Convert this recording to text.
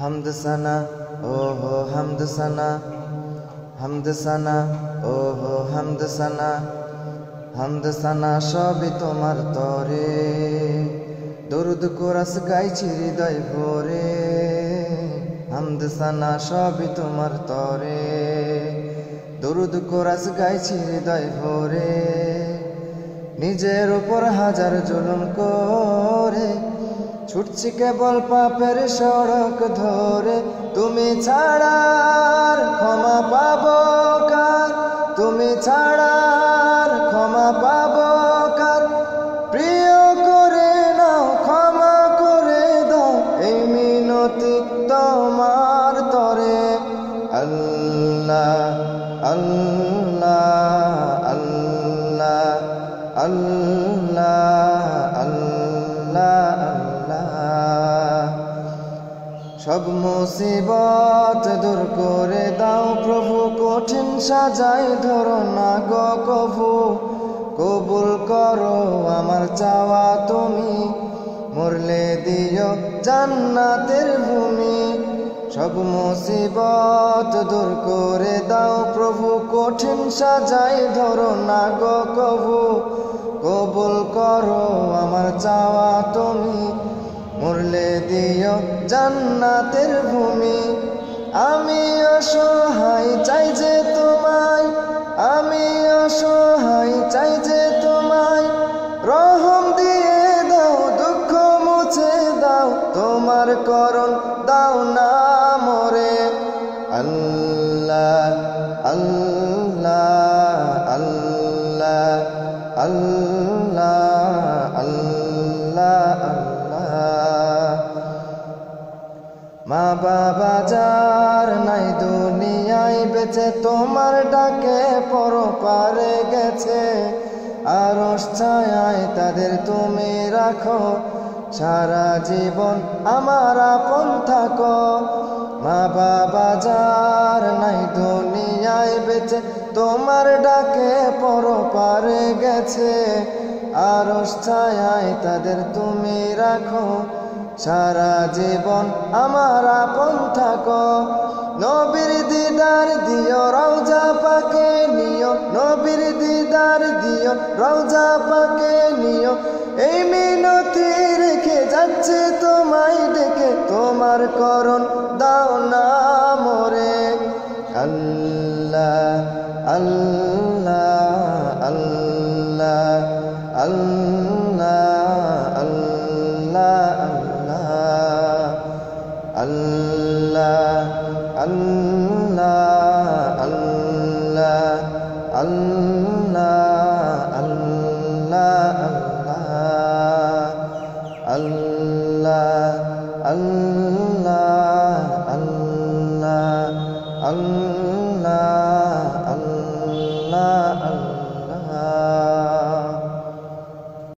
হামদ সানা ওহো হামদ সানা, হামদ সানা ওহো হামদ সানা, হামদ সানা সবই তোমার তরে। দরুদ কোরাস গাইছি হৃদয় ভরে, হামদ সানা সবই তোমার তরে। দরুদ কোরাস গাইছি হৃদয় ভরে। নিজের উপর হাজার জুলুম করে ছুটছি কেবল পাপের সড়ক ধরে। তুমি ছাড়ার ক্ষমা পাবো কার, তুমি ছাড়ার ক্ষমা পাবো কার। প্রিয় করে নাও ক্ষমা করে দাও, এই মিনতি তোমার তরে। আল্লাহ আল্লাহ আল্লাহ আল্লাহ আল্লাহ আল্লাহ। সব মুসিবত দূর করে দাও প্রভু, কঠিন সাজাই ধরো না গো কভু। কবুল করো আমার চাওয়া তুমি, মরলে দিও জান্নাতের ভূমি। সব মুসিবত দূর করে দাও প্রভু, কঠিন সাজাই ধরো না গো কভু। কবুল করো আমার চাওয়া তুমি, মরলে দিও জান্নাতের ভূমি। আমি অসহায় চাই যে তোমায়, আমি অসহায় চাই যে তোমায়। রহম দিয়ে দাও দুঃখ মুছে দাও, তোমার করণ দাও না মরে। আল্লাহ আল্লাহ আল্লাহ আল্লাহ আল্লাহ আল্লাহ। মা বাবা যার নাই দুনিয়ায় বেঁচে, তোমার ডাকে পরপারে গেছে। আরশ ছায়ায় তাদের তুমি রাখো, সারা জীবন আমার আপন থাকো। মা বাবা যার নাই দুনিয়ায় বেঁচে, তোমার ডাকে পরপারে গেছে। আরশ ছায়ায় তাদের তুমি রাখো, সারা জীবন আমার আপন থাকো। নবীর দিদার দিও রওজা পাকে নিও, নবীর দিদার দিও রওজা পাকে নিও। এই মিনতি রেখে যাচ্ছে তোমায় ডেকে, তোমার করণ দাও না মরে। আল্লাহ আল্লাহ আল্লাহ আল্লাহ আল্লাহ আল্লাহ আল্লাহ আল্লাহ আল্লাহ আল্লাহ আল্লাহ আল্লাহ আল্লাহ আল্লাহ আল্লাহ আল্লাহ।